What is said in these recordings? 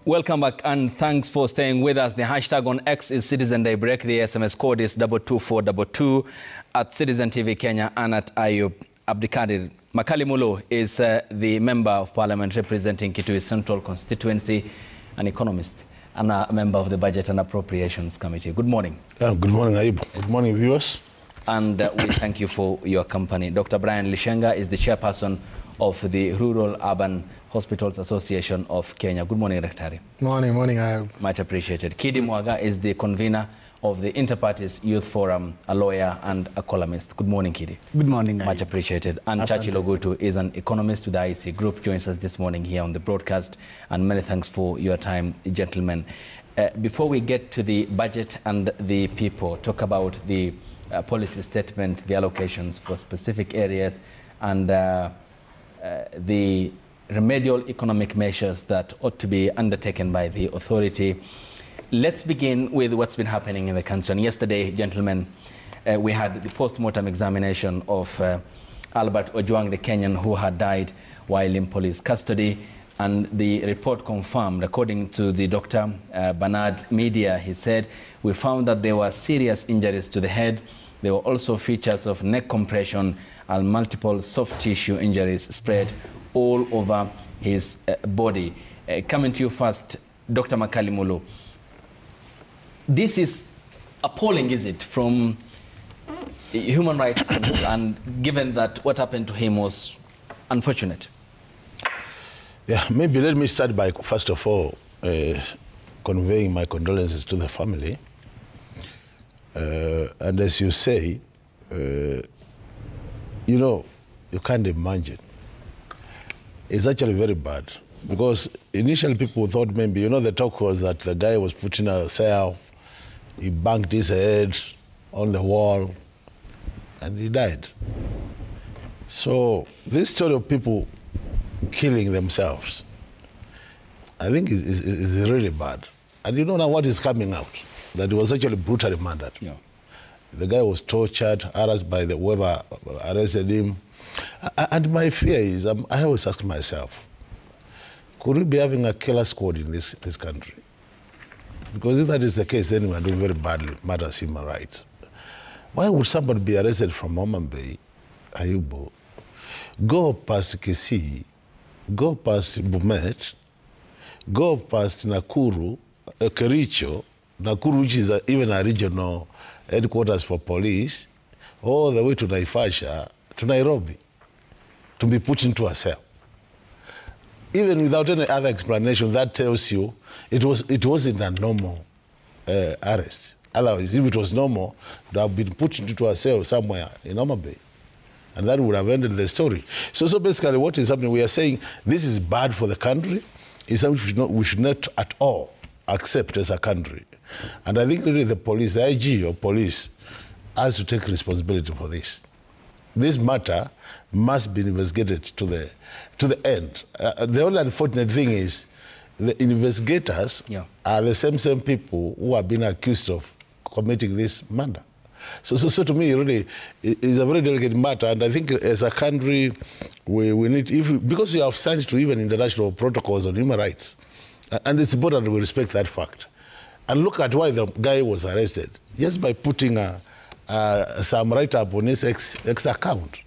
Welcome back and thanks for staying with us. The hashtag on X is Citizen Daybreak. The SMS code is 22422 at Citizen TV Kenya and at Ayub Abdikadir. Makali Mulo is the Member of Parliament representing Kitui Central Constituency, an economist and a member of the Budget and Appropriations Committee. Good morning. Good morning, Ayub. Good morning, viewers. And we thank you for your company. Dr. Brian Lishenga is the chairperson of the Rural Urban Hospitals Association of Kenya. Good morning, Dr. Morning, Ayub. Much appreciated. Kidi Mwaga is the convener of the Interparties Youth Forum, a lawyer and a columnist. Good morning, Kidi. Good morning, Ayub. Much appreciated. And Chachi Logutu is an economist with the IC Group, joins us this morning here on the broadcast. And many thanks for your time, gentlemen. Before we get to the budget and the people, talk about the policy statement, the allocations for specific areas, and the remedial economic measures that ought to be undertaken by the authority. Let's begin with what's been happening in the country. And yesterday, gentlemen, we had the post-mortem examination of Albert Ojwang, the Kenyan who had died while in police custody. And the report confirmed, according to the doctor, Bernard Media, he said, we found that there were serious injuries to the head. There were also features of neck compression and multiple soft tissue injuries spread all over his body. Coming to you first, Dr. Makali Mulo. This is appalling, is it, from human rights angle, and given that what happened to him was unfortunate? Yeah, maybe let me start by, first of all, conveying my condolences to the family. And as you say, you know, you can't imagine. It's actually very bad, because initially people thought maybe, you know, the talk was that the guy was put in a cell, he banged his head on the wall, and he died. So this story of people killing themselves, I think is really bad. And you know now what is coming out? That he was actually brutally murdered. Yeah. The guy was tortured, harassed by the whoever arrested him. And my fear is, I always ask myself, could we be having a killer squad in this country? Because if that is the case, then we are doing very badly matters human rights. Why would somebody be arrested from Omambe, Ayubo, go past Kisii, go past Bomet, go past Nakuru, Kericho, Nakuru, which is even a regional headquarters for police, all the way to Naivasha, to Nairobi, to be put into a cell? Even without any other explanation, that tells you it wasn't a normal arrest. Otherwise, if it was normal, it would have been put into a cell somewhere in Omambe, and that would have ended the story. So basically what is happening, we are saying this is bad for the country. It's something we should not at all accept as a country. And I think really the police, the IG of police, has to take responsibility for this. This matter must be investigated to the end. The only unfortunate thing is the investigators are the same people who have been accused of committing this murder. So to me, really, it's a very delicate matter, and I think as a country, we need, because we have signed to even international protocols on human rights, and it's important that we respect that fact. And look at why the guy was arrested, just by putting some write-up on his ex account.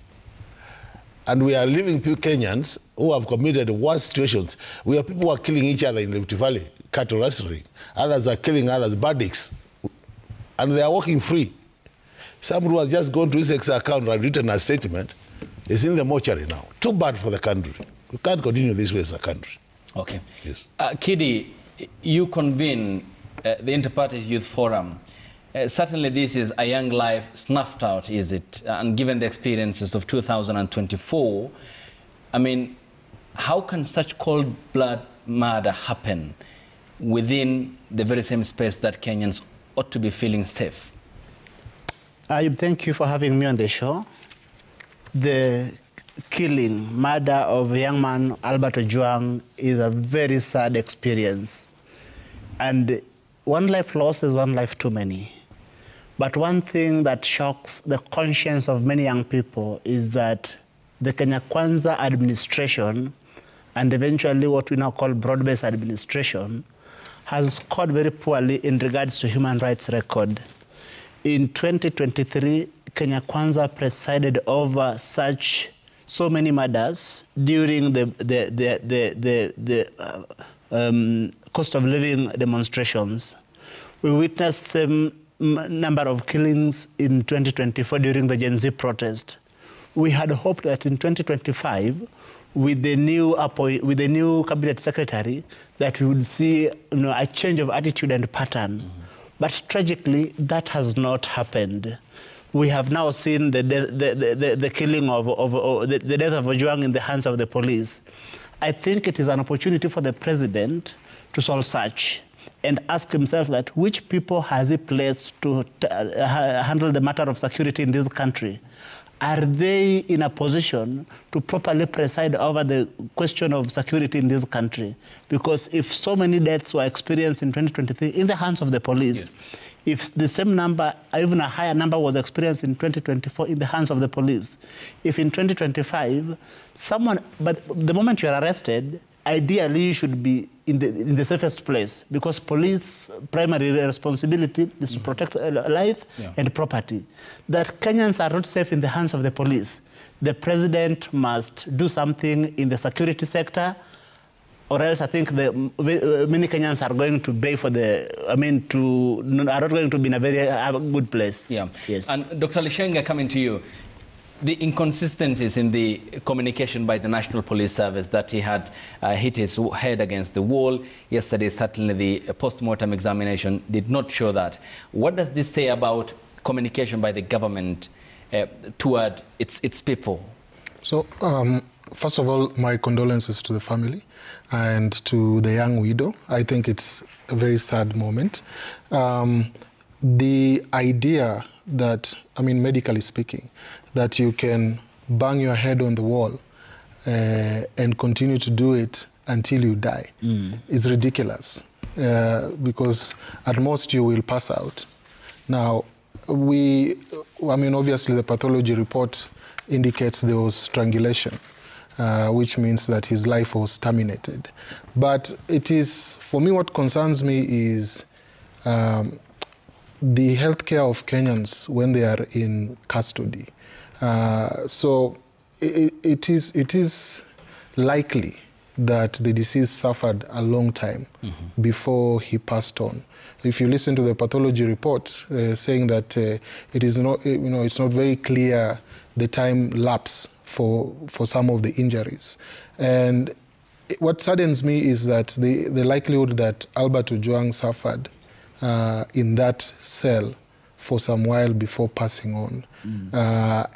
And we are leaving Kenyans who have committed worse situations. We have people who are killing each other in Rift Valley, cattle rustling. Others are killing others, bandits, and they are walking free. Someone who has just gone to his ex account and written a statement is in the mortuary now. Too bad for the country. We can't continue this way as a country. Okay. Yes. Kidi, you convene the Interparties Youth Forum. Certainly this is a young life snuffed out, is it? And given the experiences of 2024, I mean, how can such cold-blood murder happen within the very same space that Kenyans ought to be feeling safe? Thank you for having me on the show. The murder of a young man, Albert Ojwang, is a very sad experience. And one life lost is one life too many. But one thing that shocks the conscience of many young people is that the Kenya Kwanza administration and eventually what we now call broad-based administration, has scored very poorly in regards to human rights record. In 2023, Kenya Kwanza presided over so many murders during the cost of living demonstrations. We witnessed same number of killings in 2024 during the Gen Z protest. We had hoped that in 2025, with the new cabinet secretary, that we would see a change of attitude and pattern. Mm-hmm. But tragically, that has not happened. We have now seen the killing the death of Ojwang in the hands of the police. I think it is an opportunity for the president to soul search and ask himself that which people has he placed to handle the matter of security in this country? Are they in a position to properly preside over the question of security in this country? Because if so many deaths were experienced in 2023 in the hands of the police, yes, if the same number, even a higher number, was experienced in 2024 in the hands of the police, if in 2025, but the moment you are arrested, ideally you should be in the safest place, because police primary responsibility is to protect life and property. That Kenyans are not safe in the hands of the police. The president must do something in the security sector, or else I think many Kenyans are going to pay for are not going to be in a very good place. Yeah. Yes. And Dr. Lishenga, coming to you, the inconsistencies in the communication by the National Police Service, that he had hit his head against the wall yesterday, certainly the post-mortem examination did not show that. What does this say about communication by the government toward its people? So, first of all, my condolences to the family and to the young widow. I think it's a very sad moment. The idea that, medically speaking, that you can bang your head on the wall and continue to do it until you die is ridiculous, because at most you will pass out. Now, obviously the pathology report indicates there was strangulation, which means that his life was terminated. But for me, what concerns me is the healthcare of Kenyans when they are in custody. So it is likely that the deceased suffered a long time before he passed on. If you listen to the pathology report saying that it is not, it's not very clear the time lapse for some of the injuries. And what saddens me is that the likelihood that Albert Ojwang suffered in that cell for some while before passing on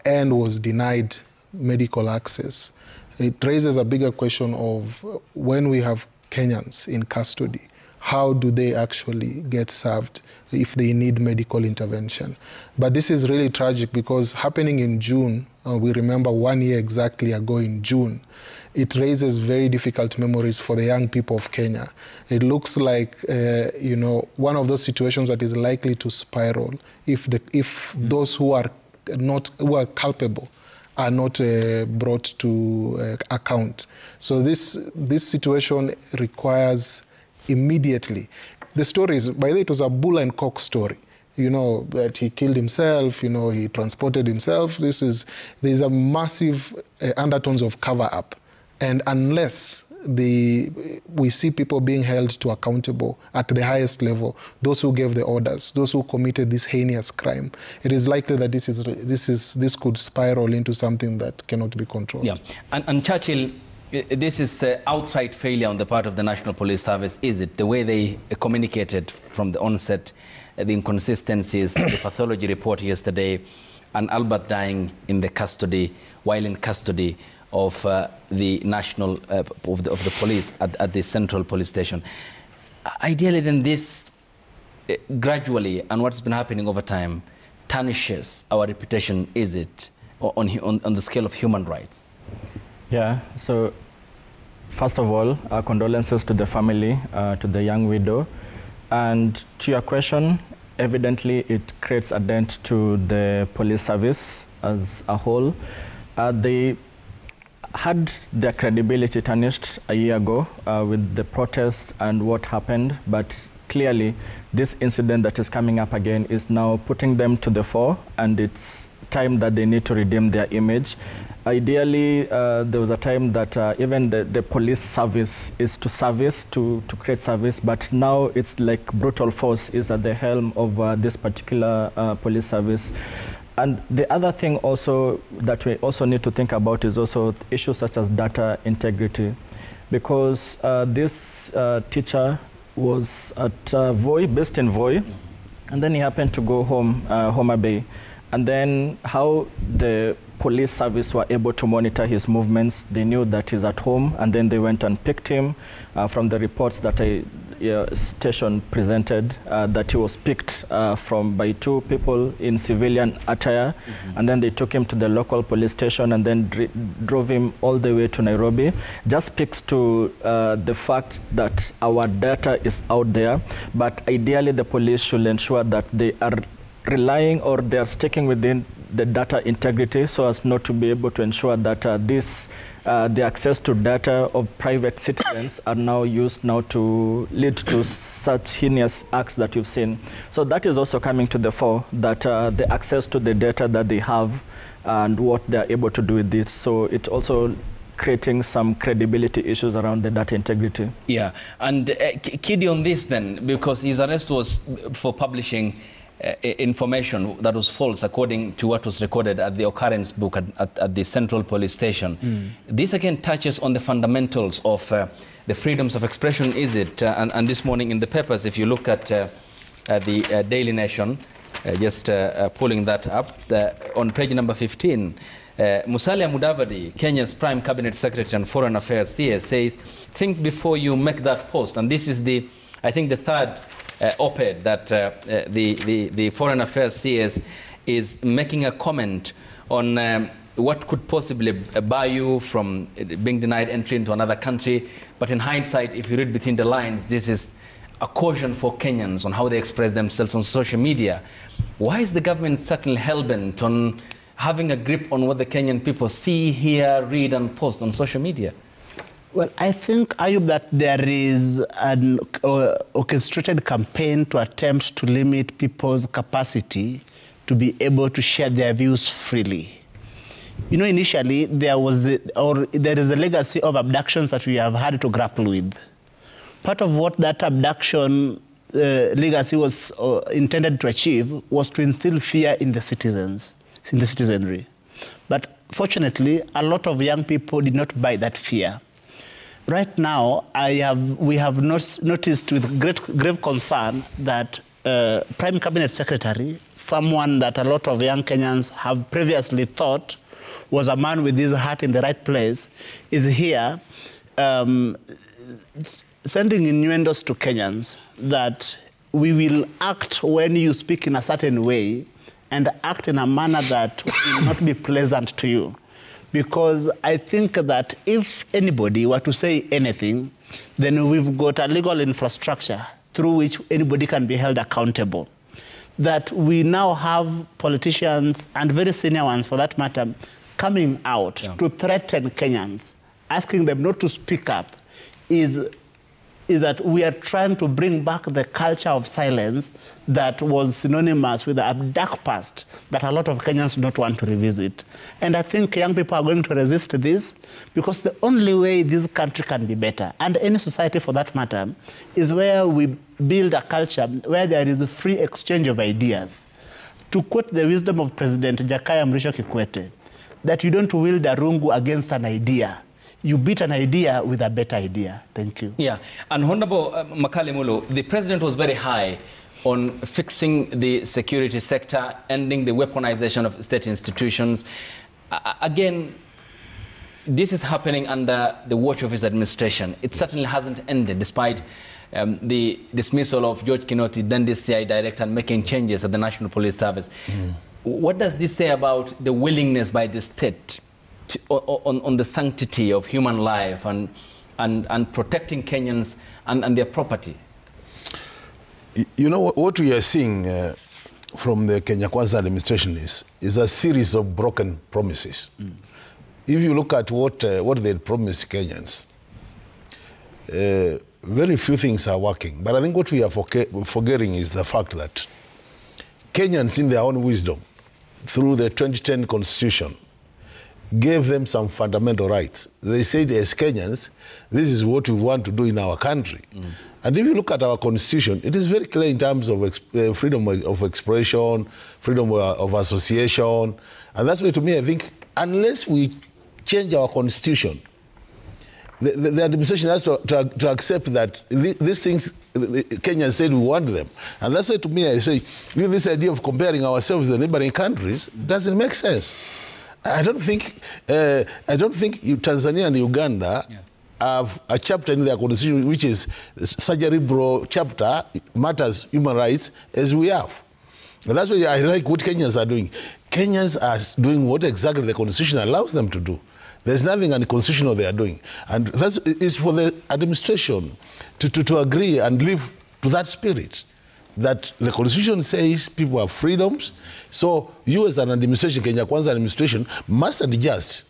and was denied medical access. It raises a bigger question of when we have Kenyans in custody, how do they actually get served if they need medical intervention? But this is really tragic because happening in June, we remember 1 year exactly ago in June, it raises very difficult memories for the young people of Kenya. It looks like, one of those situations that is likely to spiral if those who are culpable are not brought to account. So this situation requires immediately. The story is, by the way, it was a bull and cock story. That he killed himself, he transported himself. There's a massive undertones of cover-up. And unless we see people being held to accountable at the highest level, those who gave the orders, those who committed this heinous crime, it is likely that this could spiral into something that cannot be controlled. Yeah, and Churchill, this is outright failure on the part of the National Police Service, is it? The way they communicated from the onset, the inconsistencies, the pathology report yesterday, and Albert dying in the custody, while in custody of the national of the police at the central police station. Ideally, then this gradually, and what's been happening over time, tarnishes our reputation, is it, on the scale of human rights? Yeah. So, first of all, our condolences to the family, to the young widow, and to your question, evidently it creates a dent to the police service as a whole. had their credibility tarnished a year ago with the protest and what happened, but clearly this incident that is coming up again is now putting them to the fore, and it's time that they need to redeem their image. Ideally, there was a time that even the police service is to create service, but now it's like brutal force is at the helm of this particular police service. And the other thing also that we also need to think about is also issues such as data integrity, because this teacher was at Voi, based in Voi, and then he happened to go home, Homa Bay. And then how the police service were able to monitor his movements, they knew that he's at home, and then they went and picked him from the reports that a station presented, that he was picked by two people in civilian attire, and then they took him to the local police station and then drove him all the way to Nairobi. Just speaks to the fact that our data is out there, but ideally the police should ensure that they are relying or they are sticking within the data integrity so as not to be able to ensure that the access to data of private citizens are now used now to lead to such heinous acts that you've seen. So that is also coming to the fore, that the access to the data that they have and what they're able to do with it. So it's also creating some credibility issues around the data integrity. Yeah, and Kidi on this then, because his arrest was for publishing information that was false according to what was recorded at the occurrence book at the Central Police Station. This again touches on the fundamentals of the freedoms of expression, is it? And this morning in the papers, if you look at the Daily Nation, just pulling that up, on page number 15, Musalia Mudavadi, Kenya's Prime Cabinet Secretary and Foreign Affairs CS, says, think before you make that post. And this is I think the third op-ed that the Foreign Affairs CS is making a comment on what could possibly bar you from being denied entry into another country. But in hindsight, if you read between the lines, this is a caution for Kenyans on how they express themselves on social media. Why is the government certainly hell-bent on having a grip on what the Kenyan people see, hear, read, and post on social media? Well, I think, Ayub, that there is an orchestrated campaign to attempt to limit people's capacity to be able to share their views freely. You know, initially, there is a legacy of abductions that we have had to grapple with. Part of what that abduction legacy was intended to achieve was to instill fear in the citizenry. But fortunately, a lot of young people did not buy that fear. Right now, we have noticed with grave concern that Prime Cabinet Secretary, someone that a lot of young Kenyans have previously thought was a man with his heart in the right place, is here sending innuendos to Kenyans that we will act when you speak in a certain way and act in a manner that will not be pleasant to you. Because I think that if anybody were to say anything, then we've got a legal infrastructure through which anybody can be held accountable. That we now have politicians, and very senior ones for that matter, coming out to threaten Kenyans, asking them not to speak up, is that we are trying to bring back the culture of silence that was synonymous with the dark past that a lot of Kenyans do not want to revisit. And I think young people are going to resist this because the only way this country can be better, and any society for that matter, is where we build a culture where there is a free exchange of ideas. To quote the wisdom of President Jakaya Mrisho Kikwete, that you don't wield a rungu against an idea. You beat an idea with a better idea. Thank you. Yeah, and Honorable Makali Mulu, the president was very high on fixing the security sector, ending the weaponization of state institutions. Again, this is happening under the watch of his administration. It certainly hasn't ended, despite the dismissal of George Kinoti, then the CI director, and making changes at the National Police Service. What does this say about the willingness by the state on the sanctity of human life and protecting Kenyans and their property? You know, what we are seeing from the Kenya Kwanza administration is a series of broken promises. if you look at what they promised Kenyans, very few things are working. But I think what we are forgetting is the fact that Kenyans, in their own wisdom, through the 2010 Constitution, gave them some fundamental rights. They said, as Kenyans, this is what we want to do in our country. And if you look at our Constitution, it is very clear in terms of freedom of expression, freedom of association. And that's why, to me, I think, unless we change our Constitution, the administration has to accept that these things, Kenyans said we want them. And that's why, to me, I say, this idea of comparing ourselves with the neighboring countries doesn't make sense. I don't think Tanzania and Uganda have a chapter in their constitution which is such a liberal chapter, matters human rights, as we have. And that's why I like what Kenyans are doing. Kenyans are doing what exactly the constitution allows them to do. There's nothing unconstitutional they are doing. And that is for the administration to agree and live to that spirit. That the Constitution says people have freedoms. So you as an administration, Kenya Kwanza administration, must adjust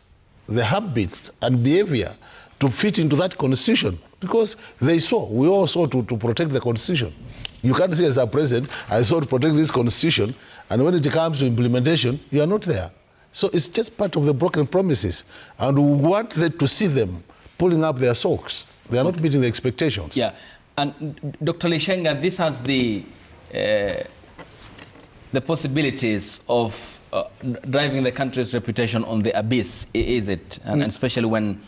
the habits and behavior to fit into that Constitution. Because we all saw to protect the Constitution. You can't say as a president, I saw to protect this Constitution, and when it comes to implementation, you are not there. So it's just part of the broken promises. And we want to see them pulling up their socks. They are not meeting the expectations. Yeah. And Dr. Lishenga, this has the possibilities of driving the country's reputation on the abyss, is it? And especially when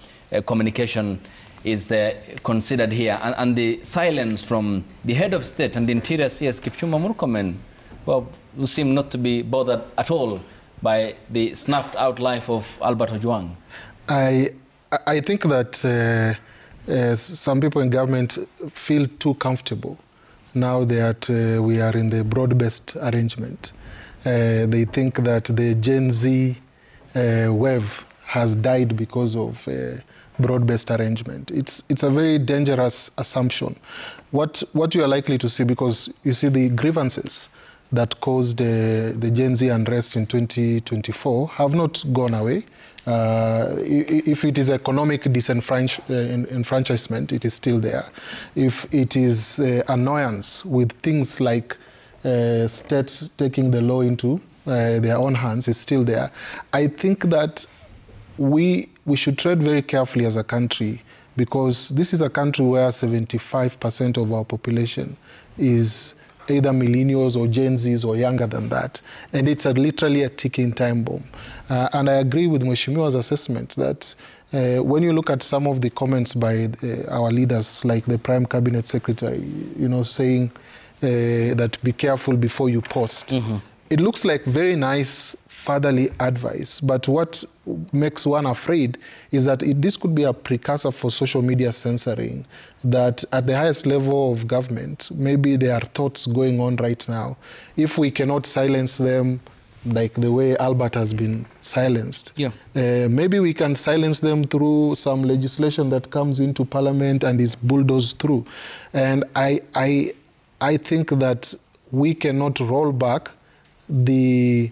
communication is considered here. And the silence from the head of state and the interior CS, Kipchumba Murkomen, well, who seem not to be bothered at all by the snuffed out life of Albert Ojwang. I think that some people in government feel too comfortable now that we are in the broad-based arrangement. They think that the Gen Z wave has died because of broad-based arrangement. It's a very dangerous assumption. What you are likely to see, because you see the grievances that caused the Gen Z unrest in 2024 have not gone away. If it is economic disenfranchisement, it is still there. If it is annoyance with things like states taking the law into their own hands, it's still there. I think that we should tread very carefully as a country, because this is a country where 75% of our population is either millennials or Gen Zs or younger than that. And it's literally a ticking time bomb. And I agree with Mheshimiwa's assessment that when you look at some of the comments by our leaders, like the Prime Cabinet Secretary, saying that be careful before you post. It looks like very nice fatherly advice, but what makes one afraid is that this could be a precursor for social media censoring, that at the highest level of government, maybe there are thoughts going on right now. If we cannot silence them like the way Albert has been silenced, maybe we can silence them through some legislation that comes into parliament and is bulldozed through. And I think that we cannot roll back the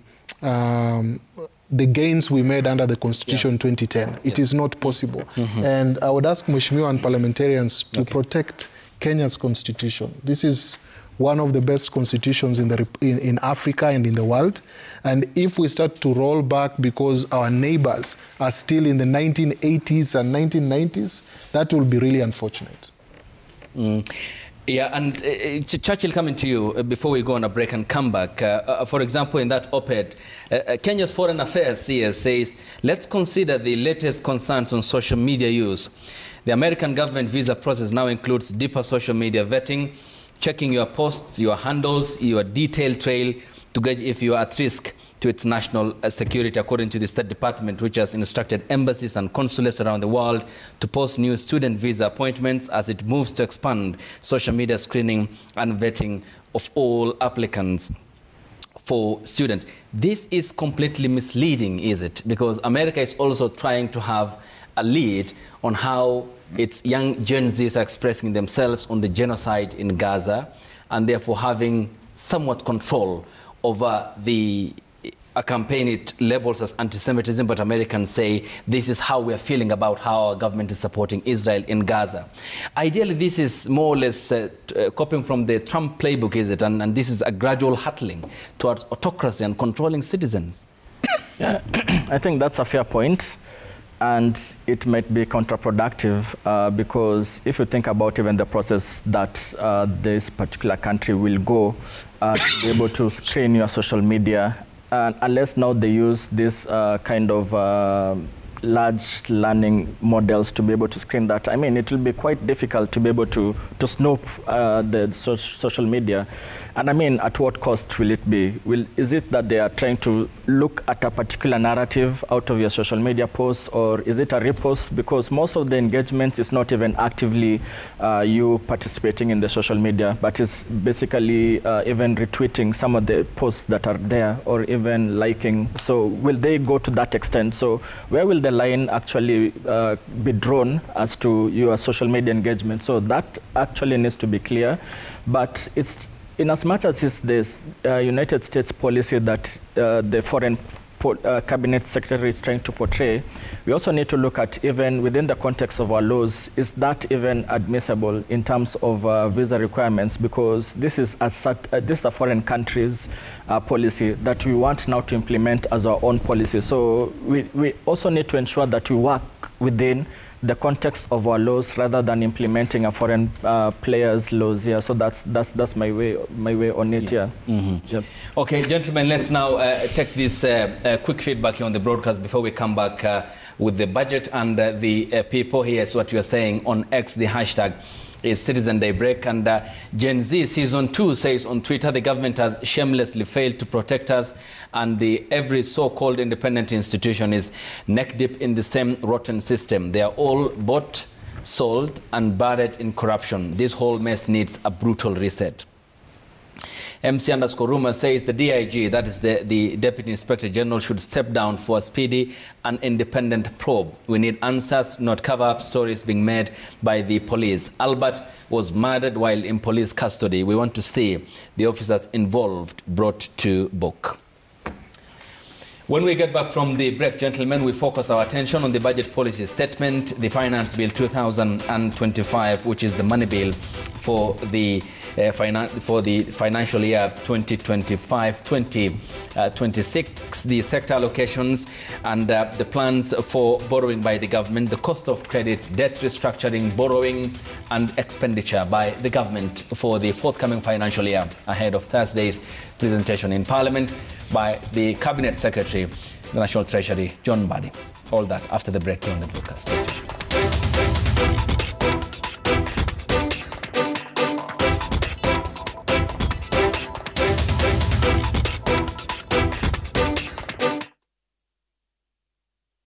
gains we made under the Constitution in 2010. It is not possible. And I would ask Mheshimiwa and parliamentarians to protect Kenya's Constitution. This is one of the best constitutions in Africa and in the world. And if we start to roll back because our neighbors are still in the 1980s and 1990s, that will be really unfortunate. Yeah, and Churchill, coming to you before we go on a break and come back. For example, in that op-ed, Kenya's Foreign Affairs CS says, let's consider the latest concerns on social media use. The American government visa process now includes deeper social media vetting, checking your posts, your handles, your detailed trail to gauge if you are at risk to its national security, according to the State Department, which has instructed embassies and consulates around the world to post new student visa appointments as it moves to expand social media screening and vetting of all applicants for students. This is completely misleading, is it? Because America is also trying to have a lead on how its young Gen Zs are expressing themselves on the genocide in Gaza, and therefore having somewhat control over the a campaign it labels as anti-Semitism, but Americans say this is how we are feeling about how our government is supporting Israel in Gaza. Ideally, this is more or less copying from the Trump playbook, is it? And this is a gradual hurtling towards autocracy and controlling citizens. Yeah, I think that's a fair point. And it might be counterproductive because if you think about even the process that this particular country will go to be able to screen your social media, unless now they use this kind of large learning models to be able to screen that, I mean, it will be quite difficult to be able to snoop the social media. And I mean, at what cost will it be? Is it that they are trying to look at a particular narrative out of your social media posts, or is it a repost? Because most of the engagement is not even actively you participating in the social media, but it's basically even retweeting some of the posts that are there, or even liking. So will they go to that extent? So where will the line actually be drawn as to your social media engagement? So that actually needs to be clear. But it's in as much as it's this United States policy that the foreign cabinet secretary is trying to portray, we also need to look at, even within the context of our laws, is that even admissible in terms of visa requirements? Because this is a foreign country's policy that we want now to implement as our own policy. So we also need to ensure that we work within the context of our laws rather than implementing a foreign player's laws here. So that's my way on it here. Mm-hmm. Yep. Okay, gentlemen, let's now take this quick feedback here on the broadcast before we come back with the budget and the people. Here's what you are saying on X. The hashtag is Citizen Daybreak, and Gen Z Season 2 says on Twitter, the government has shamelessly failed to protect us, and every so-called independent institution is neck deep in the same rotten system. They are all bought, sold, and buried in corruption. This whole mess needs a brutal reset. MC_Rumor says the DIG, that is the Deputy Inspector General, should step down for a speedy and independent probe. We need answers, not cover-up stories being made by the police. Albert was murdered while in police custody. We want to see the officers involved brought to book. When we get back from the break, gentlemen, we focus our attention on the budget policy statement, the Finance Bill 2025, which is the money bill for the financial year 2025-2026, the sector allocations and the plans for borrowing by the government, the cost of credit, debt restructuring, borrowing and expenditure by the government for the forthcoming financial year, ahead of Thursday's presentation in Parliament by the Cabinet Secretary, the National Treasury, John Mbadi. All that after the break here on the broadcast.